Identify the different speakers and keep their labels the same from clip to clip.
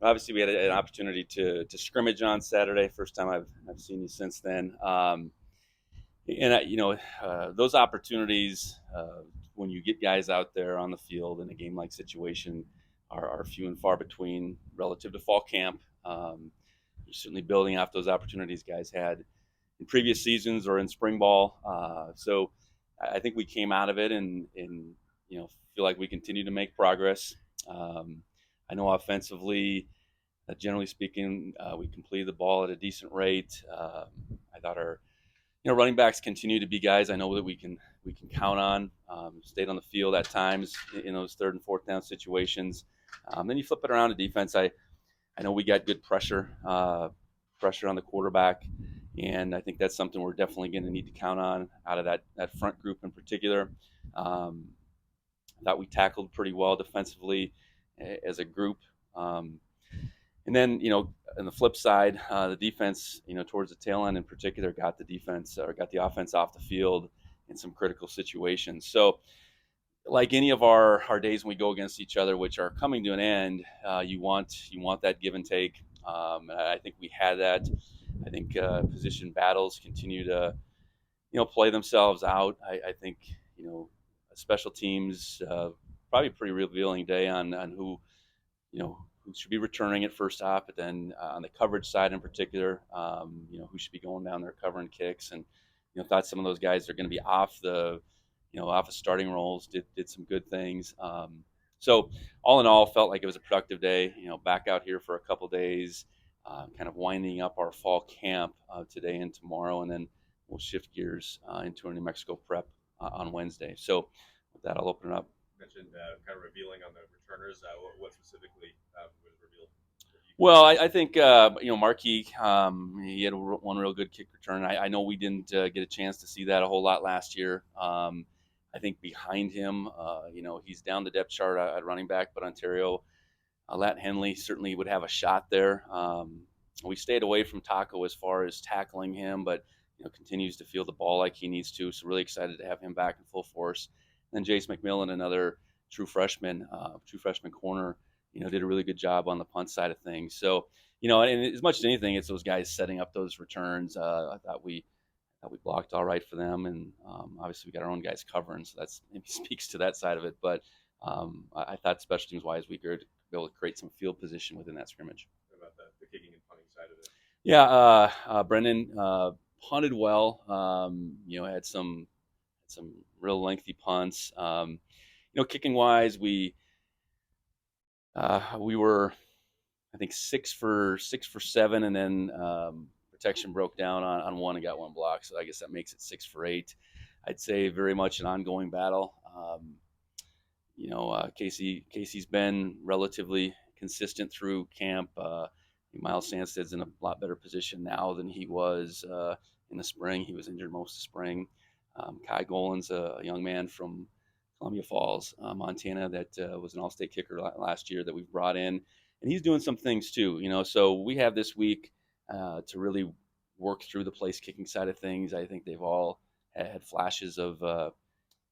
Speaker 1: obviously we had an opportunity to scrimmage on Saturday. First time I've seen you since then. Those opportunities when you get guys out there on the field in a game-like situation are few and far between relative to fall camp. You're certainly building off those opportunities guys had in previous seasons or in spring ball. So I think we came out of it and feel like we continue to make progress. I know offensively, generally speaking, we completed the ball at a decent rate. I thought our running backs continue to be guys I know that we can count on. Stayed on the field at times in those third and fourth down situations. Then you flip it around to defense. I know we got good pressure on the quarterback, and I think that's something we're definitely going to need to count on out of that front group in particular. I thought we tackled pretty well defensively as a group. And then, on the flip side, the defense, towards the tail end in particular, got the offense off the field in some critical situations. So, like any of our days when we go against each other, which are coming to an end, you want that give and take. I think we had that. I think position battles continue to, play themselves out. I think, special teams probably a pretty revealing day on who, who should be returning at first off, but then on the coverage side in particular, who should be going down there covering kicks, and thought some of those guys are going to be off of starting roles, did some good things. So all in all, felt like it was a productive day. Back out here for a couple days, kind of winding up our fall camp today and tomorrow, and then we'll shift gears into our New Mexico prep on Wednesday. So with that, I'll open it up.
Speaker 2: Mentioned kind of revealing on the returners. What specifically was revealed?
Speaker 1: Well, I think Markey, he had one real good kick return. I know we didn't get a chance to see that a whole lot last year. I think behind him, he's down the depth chart at running back, but Ontario, Lat Henley certainly would have a shot there. We stayed away from Taco as far as tackling him, but continues to feel the ball like he needs to. So really excited to have him back in full force. And then Jace McMillan, another true freshman corner, did a really good job on the punt side of things. So, and as much as anything, it's those guys setting up those returns. I thought we blocked all right for them, and obviously we got our own guys covering, so that's maybe speaks to that side of it. But I thought special teams wise, we could be able to create some field position within that scrimmage.
Speaker 2: What about the kicking and punting side of it?
Speaker 1: Yeah, Brendan punted well. Had some real lengthy punts. Kicking wise, we were, I think, 6 for 7, and then protection broke down on one and got one block. So I guess that makes it 6 for 8. I'd say very much an ongoing battle. Casey's been relatively consistent through camp. Miles Sandsted's in a lot better position now than he was in the spring. He was injured most of the spring. Kai Golan's a young man from Columbia Falls, Montana, that was an all-state kicker last year that we've brought in, and he's doing some things too. So we have this week to really work through the place kicking side of things. I think they've all had flashes of what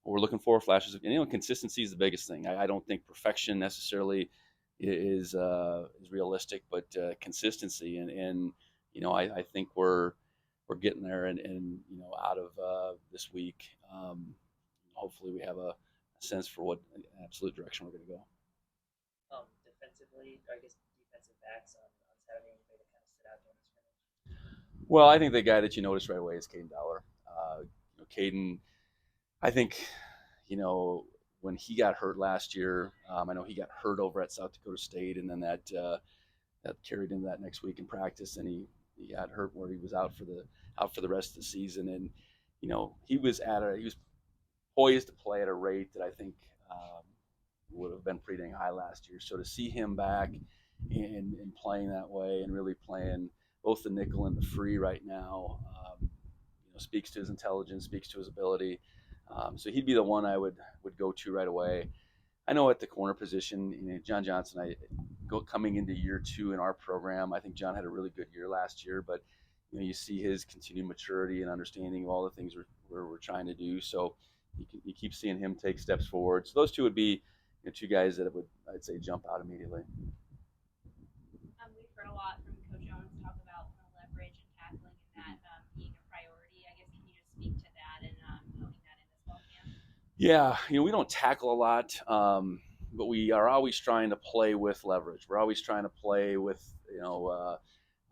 Speaker 1: we're looking for. Flashes of, consistency is the biggest thing. I don't think perfection necessarily is realistic, but consistency, and I think we're getting there, and out of this week, hopefully we have a sense for what absolute direction we're going to go.
Speaker 3: Defensively, I guess defensive backs on Saturday, anybody that kind of stood out during the scrimmage?
Speaker 1: Well, I think the guy that you noticed right away is Caden Dollar. Caden, I think, when he got hurt last year, I know he got hurt over at South Dakota State, and then that carried into that next week in practice, and he got hurt where he was out for the rest of the season, and he was poised to play at a rate that I think would have been pretty dang high last year. So to see him back and playing that way and really playing both the nickel and the free right now, speaks to his intelligence, speaks to his ability. So he'd be the one I would go to right away. I know at the corner position, John Johnson, coming into year 2 in our program, I think John had a really good year last year, but you see his continued maturity and understanding of all the things we're trying to do. So you keep seeing him take steps forward. So those two would be 2 guys that I'd say jump out immediately. Yeah, we don't tackle a lot, but we are always trying to play with leverage. We're always trying to play with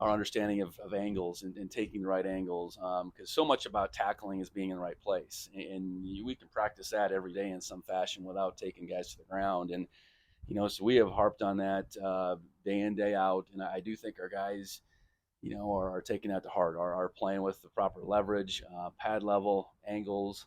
Speaker 1: our understanding of angles and taking the right angles, because so much about tackling is being in the right place, and we can practice that every day in some fashion without taking guys to the ground. And so we have harped on that day in, day out, and I do think our guys are taking that to heart, are playing with the proper leverage, pad level, angles.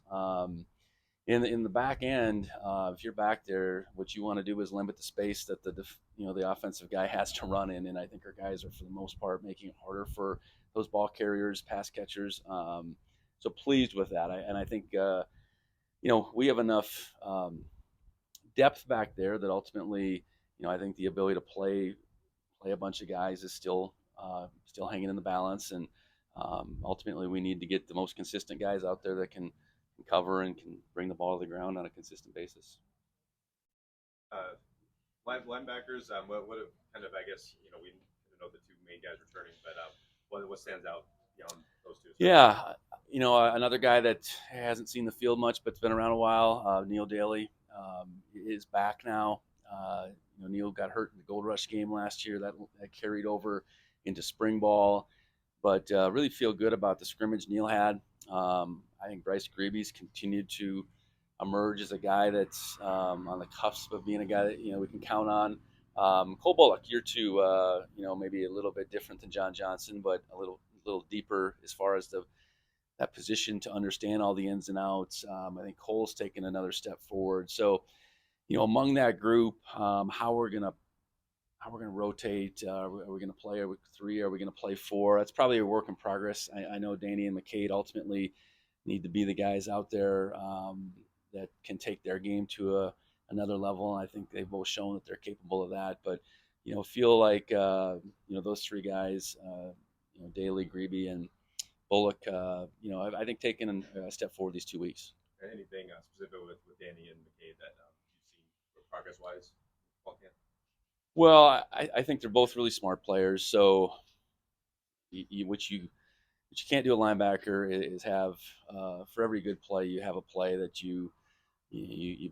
Speaker 1: In the back end, if you're back there, what you want to do is limit the space that the offensive guy has to run in, and I think our guys are for the most part making it harder for those ball carriers, pass catchers. So pleased with that, and I think we have enough depth back there that ultimately, I think the ability to play a bunch of guys is still hanging in the balance, and ultimately we need to get the most consistent guys out there that can cover and can bring the ball to the ground on a consistent basis.
Speaker 2: Uh, Linebackers, what kind of, I guess, we know the two main guys returning, but what stands out beyond those two?
Speaker 1: Yeah, another guy that hasn't seen the field much but's been around a while, Neil Daly, is back now. Neil got hurt in the Gold Rush game last year. That carried over into spring ball, but really feel good about the scrimmage Neil had. I think Bryce Greaby's continued to emerge as a guy that's on the cusp of being a guy that we can count on. Cole Bullock, year two, maybe a little bit different than John Johnson, but a little deeper as far as that position to understand all the ins and outs. I think Cole's taken another step forward. So, among that group, how we're gonna rotate. Are we going to play three? Are we going to play four? That's probably a work in progress. I know Danny and McCade ultimately need to be the guys out there that can take their game to another level. And I think they've both shown that they're capable of that. But feel like those three guys, Daly, Greeby, and Bullock. I think taking a step forward these 2 weeks.
Speaker 2: Anything specific with Danny and McCade that you've seen progress-wise?
Speaker 1: Well, I think they're both really smart players. So, what you can't do a linebacker is have for every good play you have a play that you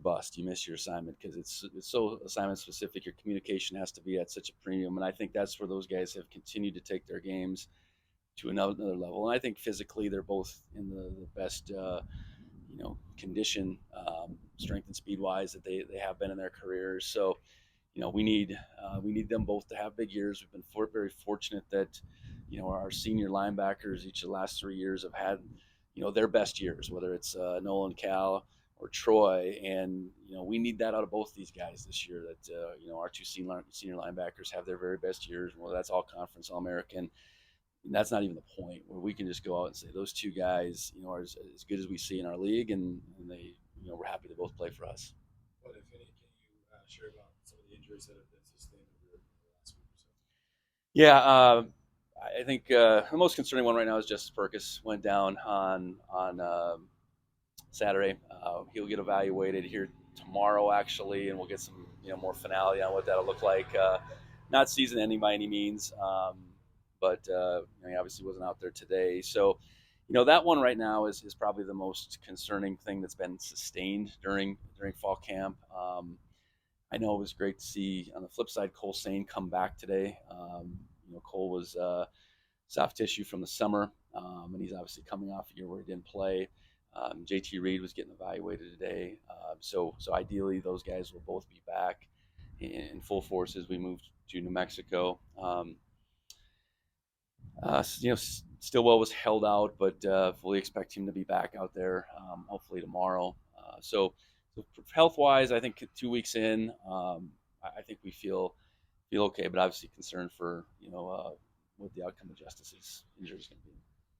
Speaker 1: bust, you miss your assignment, because it's so assignment specific. Your communication has to be at such a premium, and I think that's where those guys have continued to take their games to another level. And I think physically they're both in the best condition, strength and speed wise that they have been in their careers. So we need them both to have big years. We've been very fortunate that our senior linebackers each of the last 3 years have had their best years, whether it's Nolan, Cal, or Troy, and we need that out of both these guys this year. That our two senior linebackers have their very best years. Well, that's all conference, all American. And that's not even the point, where we can just go out and say those two guys are as good as we see in our league, and they we're happy they both play for us.
Speaker 4: What, if any, can you share about some of the injuries that have been sustained over the last week or so?
Speaker 1: Yeah, I think the most concerning one right now is Justice Perkis. Went down on Saturday. He'll get evaluated here tomorrow, actually, and we'll get some more finality on what that'll look like. Not season ending by any means, but he obviously wasn't out there today. So, that one right now is probably the most concerning thing that's been sustained during fall camp. I know it was great to see, on the flip side, Cole Sane come back today. Cole was soft tissue from the summer, and he's obviously coming off a year where he didn't play. JT Reed was getting evaluated today. So ideally, those guys will both be back in full force as we move to New Mexico. Stillwell was held out, but fully expect him to be back out there, hopefully tomorrow. So health-wise, I think 2 weeks in, I think we feel okay, but obviously concerned for what the outcome of Justice's injury is going to be.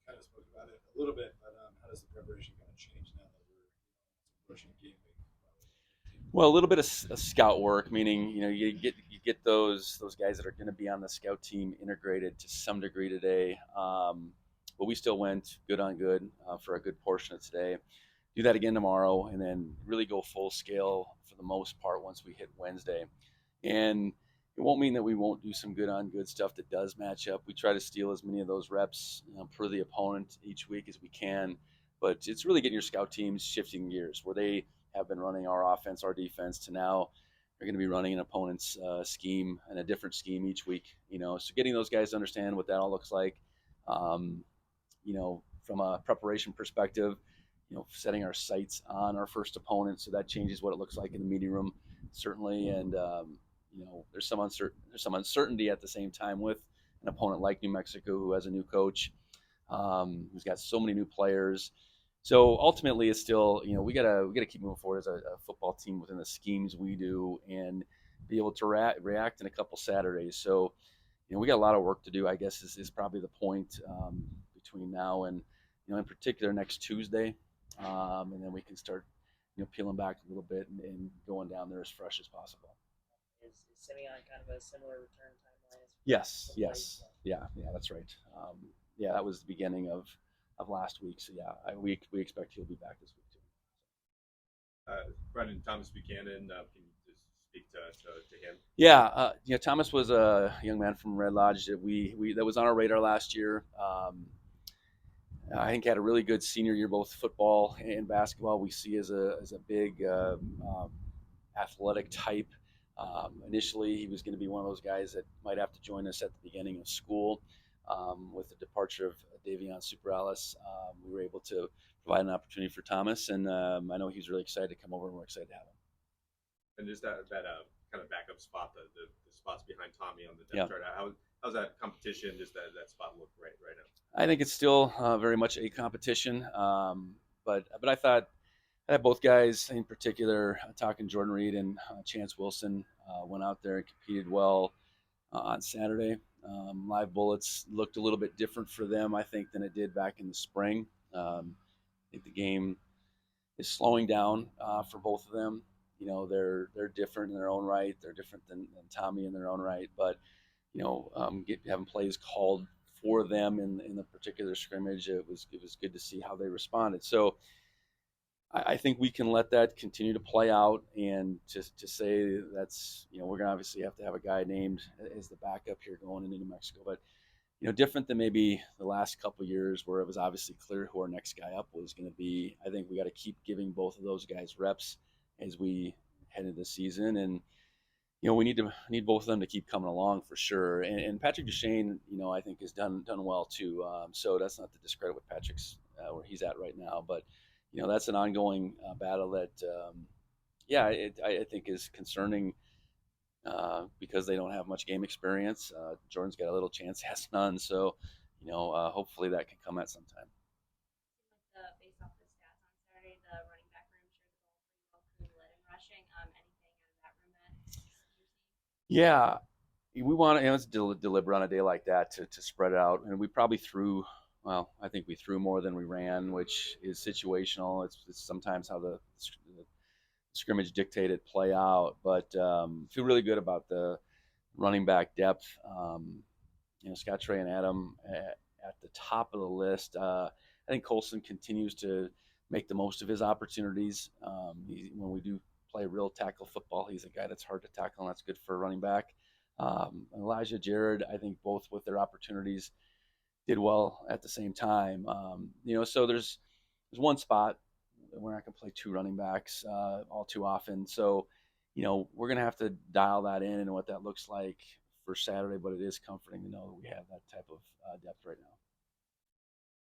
Speaker 4: Kind of spoke about it a little bit, but how does the preparation kind of change now that we're approaching game week?
Speaker 1: Well, a little bit of scout work, meaning you get those guys that are going to be on the scout team integrated to some degree today. But we still went good on good for a good portion of today. Do that again tomorrow, and then really go full scale for the most part once we hit Wednesday. And it won't mean that we won't do some good on good stuff that does match up. We try to steal as many of those reps per the opponent each week as we can. But it's really getting your scout teams shifting gears, where they have been running our offense, our defense, to now they're going to be running an opponent's scheme and a different scheme each week. So getting those guys to understand what that all looks like, um, from a preparation perspective, setting our sights on our first opponent, so that changes what it looks like in the meeting room, certainly. And there's some uncertainty at the same time with an opponent like New Mexico, who has a new coach, who's got so many new players. So ultimately, it's still, we gotta keep moving forward as a football team within the schemes we do, and be able to react in a couple Saturdays. So we got a lot of work to do, I guess, is probably the point, between now and in particular next Tuesday, and then we can start peeling back a little bit and going down there as fresh as possible.
Speaker 3: Is Simeon kind of a similar return timeline?
Speaker 1: Yes. Yeah, that's right. That was the beginning of last week. So we expect he'll be back this week too.
Speaker 2: Brendan, Thomas Buchanan, can you just speak to him?
Speaker 1: Yeah, Thomas was a young man from Red Lodge that that was on our radar last year. I think had a really good senior year, both football and basketball. We see as a big athletic type. Initially, he was going to be one of those guys that might have to join us at the beginning of school. With the departure of Davion Superalis, we were able to provide an opportunity for Thomas, and I know he's really excited to come over, and we're excited to have him.
Speaker 2: And just that kind of backup spot, the spots behind Tommy on the depth chart. How's that competition? Just that spot look right now?
Speaker 1: I think it's still very much a competition, but I thought both guys, in particular, talking Jordan Reed and Chance Wilson, went out there and competed well on Saturday. Live bullets looked a little bit different for them, I think, than it did back in the spring. I think the game is slowing down for both of them. They're different in their own right. They're different than Tommy in their own right. But having plays called for them in the particular scrimmage, it was good to see how they responded. So I think we can let that continue to play out, and to say that's we're gonna obviously have to have a guy named as the backup here going into New Mexico, but different than maybe the last couple of years where it was obviously clear who our next guy up was going to be. I think we got to keep giving both of those guys reps as we head into the season, and we need both of them to keep coming along for sure. And Patrick Duchesne, I think has done well too. So that's not to discredit what Patrick's where he's at right now, but that's an ongoing battle that I think is concerning because they don't have much game experience. Jordan's got a little chance, has none. So hopefully that can come at some time.
Speaker 5: Based off the stats on Saturday, the running back room shared the ball pretty well, led in rushing. Anything out of that room that you're seeing?
Speaker 1: Yeah, we want to. It's deliberate on a day like that to spread it out, and we probably threw. Well, I think we threw more than we ran, which is situational. It's sometimes how the scrimmage dictated play out, but feel really good about the running back depth. Scott Trey and Adam at the top of the list. I think Colson continues to make the most of his opportunities. When we do play real tackle football, he's a guy that's hard to tackle, and that's good for a running back. Elijah, Jared, I think both with their opportunities did well at the same time. So there's one spot we're not going to play two running backs all too often. So, we're going to have to dial that in and what that looks like for Saturday, but it is comforting to know that we have that type of depth right now.